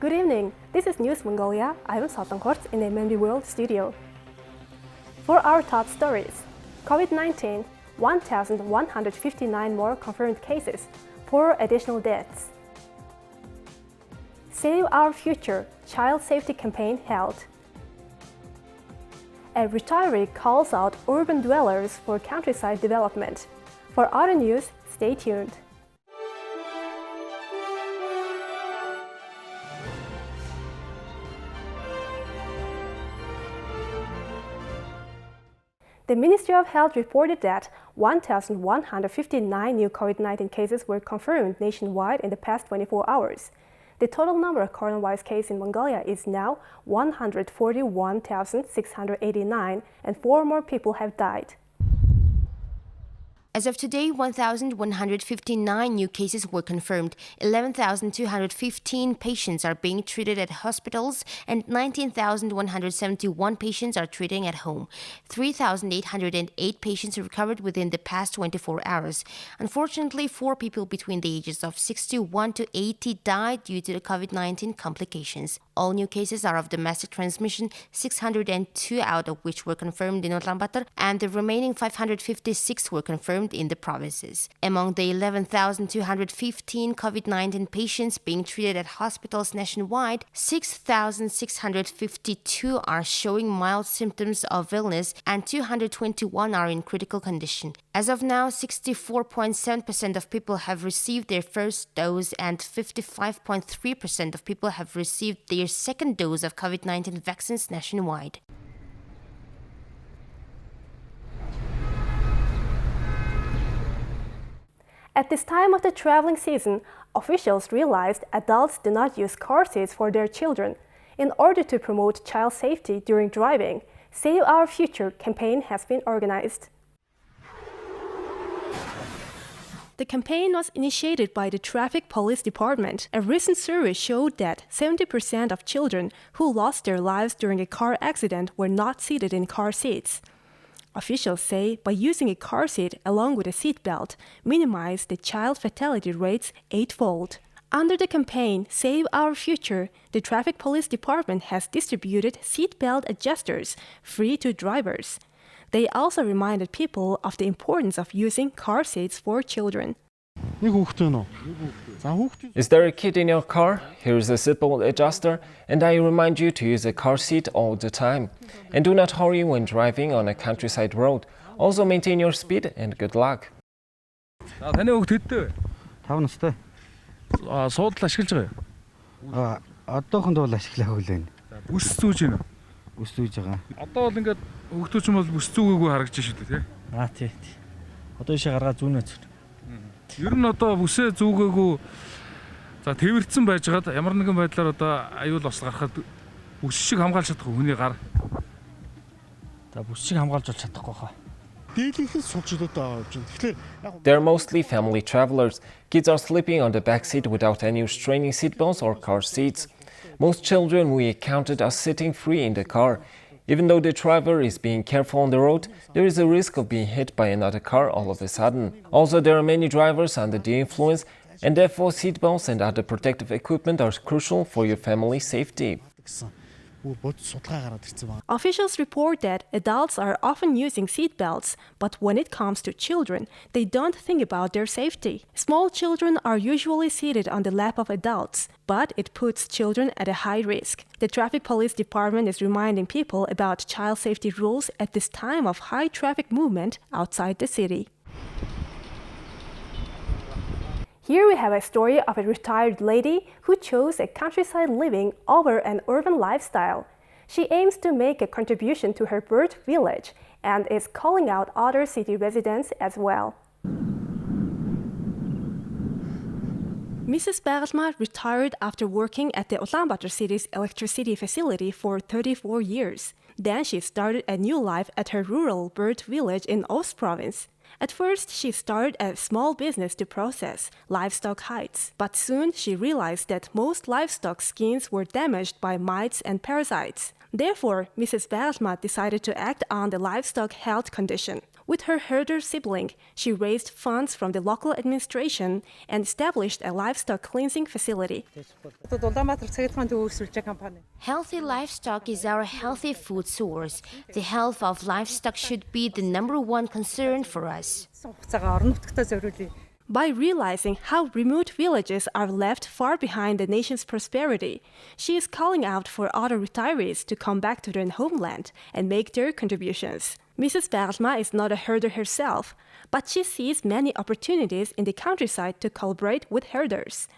Good evening, this is News Mongolia. I'm Satangkort in the MNB World studio. For our top stories, COVID-19, 1,159 more confirmed cases, 4 additional deaths. Save Our Future Child Safety Campaign held. A retiree calls out urban dwellers for countryside development. For other news, stay tuned. The Ministry of Health reported that 1,159 new COVID-19 cases were confirmed nationwide in the past 24 hours. The total number of coronavirus cases in Mongolia is now 141,689, and 4 more people have died. As of today, 1,159 new cases were confirmed, 11,215 patients are being treated at hospitals, and 19,171 patients are treating at home. 3,808 patients recovered within the past 24 hours. Unfortunately, 4 people between the ages of 61 to 80 died due to the COVID-19 complications. All new cases are of domestic transmission, 602 out of which were confirmed in Ulaanbaatar, and the remaining 556 were confirmed in the provinces. Among the 11,215 COVID-19 patients being treated at hospitals nationwide, 6,652 are showing mild symptoms of illness and 221 are in critical condition. As of now, 64.7% of people have received their first dose and 55.3% of people have received their second dose of COVID-19 vaccines nationwide. At this time of the traveling season, officials realized adults do not use car seats for their children. In order to promote child safety during driving, Save Our Future campaign has been organized. The campaign was initiated by the Traffic Police Department. A recent survey showed that 70% of children who lost their lives during a car accident were not seated in car seats. Officials say by using a car seat along with a seat belt, minimize the child fatality rates 8-fold. Under the campaign Save Our Future, the Traffic Police Department has distributed seat belt adjusters free to drivers. They also reminded people of the importance of using car seats for children. Is there a kid in your car? Here is a seatbelt adjuster, and I remind you to use a car seat all the time. And do not hurry when driving on a countryside road. Also maintain your speed and good luck. таны хүүхд хэдтэй вэ? 5 настай. Суудлаа ашиглаж байгаа юу? Одоохондоо бол ашиглаагүй л байна. Бүс зүүж гинэ. Бүс зүүж байгаа. Одоо бол ингээд хүүхдүүд ч юм бол бүс зүүгээгүй харагдаж шүү дээ, тий? Тий. Одоо ишээ гаргаа зүүнээ зүг. Ер нь одоо бүсээ зүүгээгүй за тэрвэрцэн байжгаад ямар нэгэн байдлаар одоо аюул бас гарахад бүс шиг хамгаалж чадахгүй хүний гар. За бүс шиг хамгаалж болж чадахгүй хаа. They're mostly family travelers. Kids are sleeping on the back seat without any restraining seatbelts or car seats. Most children we counted are sitting free in the car. Even though the driver is being careful on the road, there is a risk of being hit by another car all of a sudden. Also, there are many drivers under the influence, and therefore seatbelts and other protective equipment are crucial for your family's safety. Officials report that adults are often using seatbelts, but when it comes to children, they don't think about their safety. Small children are usually seated on the lap of adults, but it puts children at a high risk. The Traffic Police Department is reminding people about child safety rules at this time of high traffic movement outside the city. Here we have a story of a retired lady who chose a countryside living over an urban lifestyle. She aims to make a contribution to her bird village and is calling out other city residents as well. Mrs. Bergma retired after working at the Ulaanbaatar city's electricity facility for 34 years. Then she started a new life at her rural bird village in Ost province. At first, she started a small business to process livestock hides, but soon she realized that most livestock skins were damaged by mites and parasites. Therefore, Mrs. Bergma decided to act on the livestock health condition. With her herder sibling, she raised funds from the local administration and established a livestock cleansing facility. Healthy livestock is our healthy food source. The health of livestock should be the #1 concern for us. By realizing how remote villages are left far behind the nation's prosperity, she is calling out for other retirees to come back to their homeland and make their contributions. Mrs. Bergma is not a herder herself, but she sees many opportunities in the countryside to collaborate with herders.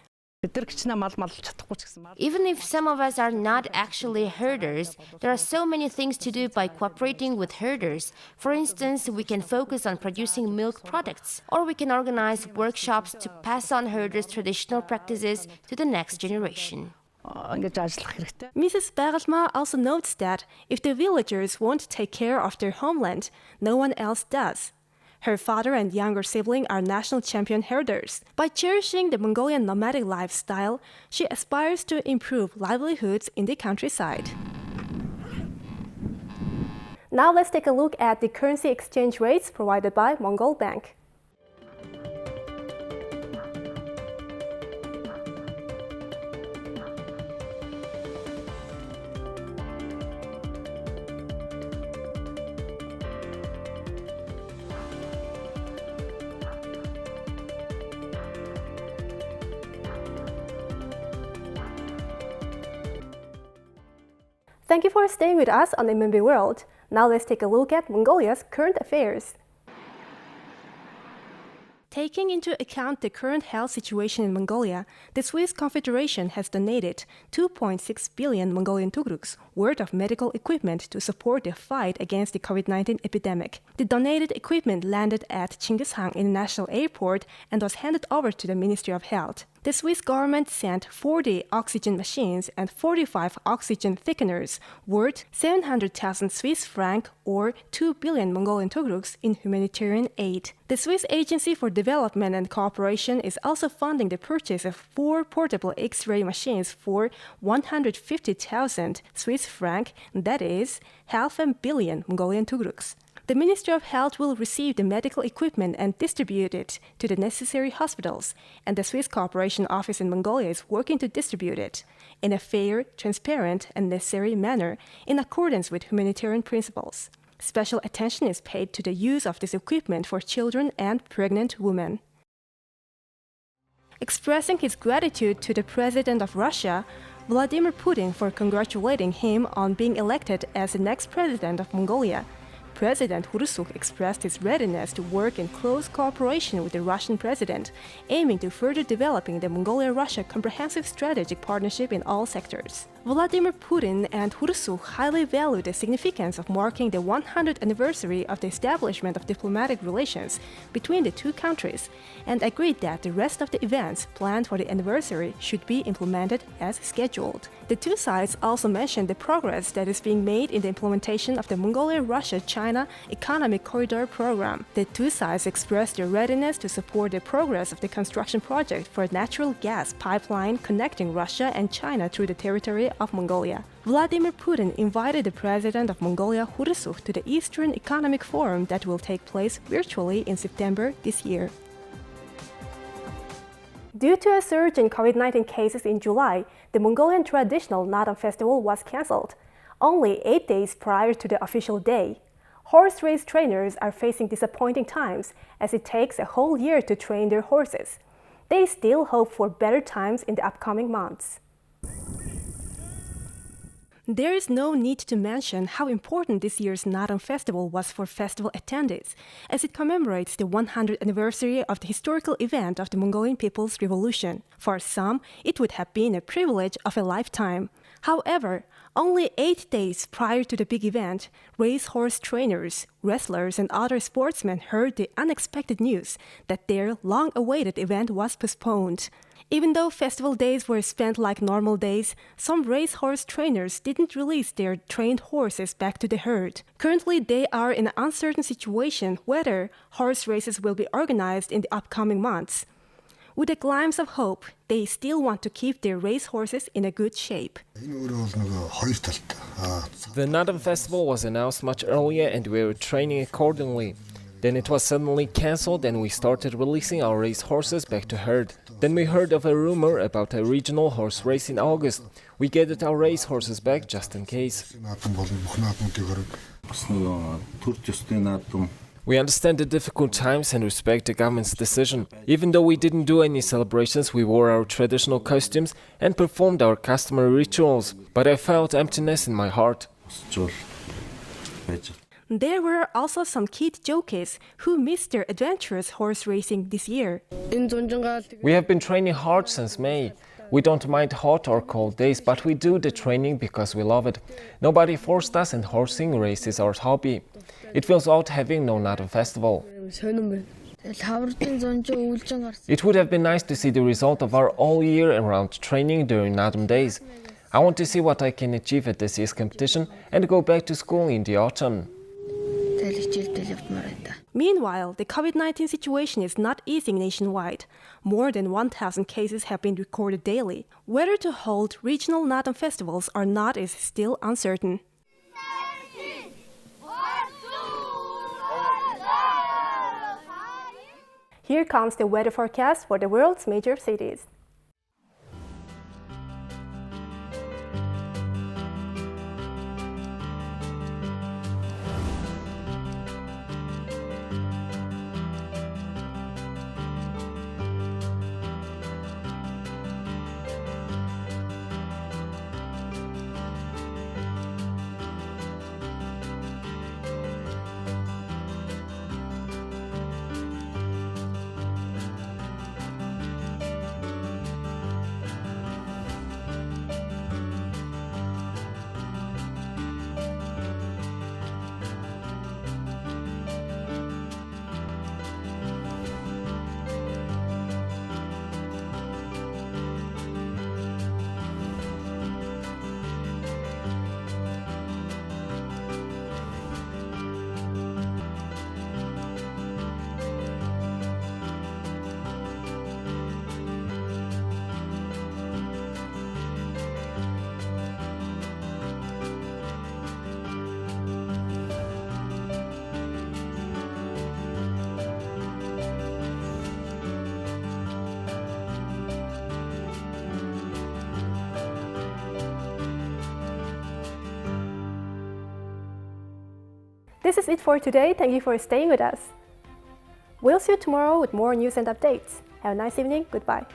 Even if some of us are not actually herders, there are so many things to do by cooperating with herders. For instance, we can focus on producing milk products, or we can organize workshops to pass on herders' traditional practices to the next generation. Mrs. Bergma also notes that if the villagers won't take care of their homeland, no one else does. Her father and younger sibling are national champion herders. By cherishing the Mongolian nomadic lifestyle, she aspires to improve livelihoods in the countryside. Now let's take a look at the currency exchange rates provided by Mongol Bank. Thank you for staying with us on MNB World. Now let's take a look at Mongolia's current affairs. Taking into account the current health situation in Mongolia, the Swiss Confederation has donated 2.6 billion Mongolian tugruks worth of medical equipment to support the fight against the COVID-19 epidemic. The donated equipment landed at Chinggishang International Airport and was handed over to the Ministry of Health. The Swiss government sent 40 oxygen machines and 45 oxygen thickeners worth 700,000 Swiss francs or 2 billion Mongolian tugruks in humanitarian aid. The Swiss Agency for Development and Cooperation is also funding the purchase of 4 portable X-ray machines for 150,000 Swiss francs, that is, 500 million Mongolian tugruks. The Ministry of Health will receive the medical equipment and distribute it to the necessary hospitals, and the Swiss Cooperation Office in Mongolia is working to distribute it in a fair, transparent, and necessary manner in accordance with humanitarian principles. Special attention is paid to the use of this equipment for children and pregnant women. Expressing his gratitude to the President of Russia, Vladimir Putin, for congratulating him on being elected as the next president of Mongolia, President Hurusuk expressed his readiness to work in close cooperation with the Russian president, aiming to further developing the Mongolia-Russia comprehensive strategic partnership in all sectors. Vladimir Putin and Hurusuk highly value the significance of marking the 100th anniversary of the establishment of diplomatic relations between the two countries, and agreed that the rest of the events planned for the anniversary should be implemented as scheduled. The two sides also mentioned the progress that is being made in the implementation of the Mongolia-Russia-China Economic Corridor Program. The two sides expressed their readiness to support the progress of the construction project for a natural gas pipeline connecting Russia and China through the territory of Mongolia. Vladimir Putin invited the President of Mongolia, Hurusuk, to the Eastern Economic Forum that will take place virtually in September this year. Due to a surge in COVID-19 cases in July, the Mongolian traditional Naadam festival was cancelled, only 8 days prior to the official day. Horse race trainers are facing disappointing times as it takes a whole year to train their horses. They still hope for better times in the upcoming months. There is no need to mention how important this year's Naadam Festival was for festival attendees, as it commemorates the 100th anniversary of the historical event of the Mongolian People's Revolution. For some, it would have been a privilege of a lifetime. However, only 8 days prior to the big event, racehorse trainers, wrestlers, and other sportsmen heard the unexpected news that their long-awaited event was postponed. Even though festival days were spent like normal days, some racehorse trainers didn't release their trained horses back to the herd. Currently, they are in an uncertain situation whether horse races will be organized in the upcoming months. With a glimpse of hope, they still want to keep their racehorses in a good shape. The Naadam Festival was announced much earlier and we were training accordingly. Then it was suddenly cancelled and we started releasing our race horses back to herd. Then we heard of a rumor about a regional horse race in August. We gathered our race horses back just in case. We understand the difficult times and respect the government's decision. Even though we didn't do any celebrations, we wore our traditional costumes and performed our customary rituals. But I felt emptiness in my heart. There were also some kid jockeys who missed their adventurous horse racing this year. We have been training hard since May. We don't mind hot or cold days, but we do the training because we love it. Nobody forced us, and horsing race is our hobby. It feels odd having no Nadam festival. It would have been nice to see the result of our all year around training during Nadam days. I want to see what I can achieve at this year's competition and go back to school in the autumn. Meanwhile, the COVID-19 situation is not easing nationwide. More than 1,000 cases have been recorded daily. Whether to hold regional Nadam festivals or not is still uncertain. Here comes the weather forecast for the world's major cities. This is it for today. Thank you for staying with us. We'll see you tomorrow with more news and updates. Have a nice evening. Goodbye.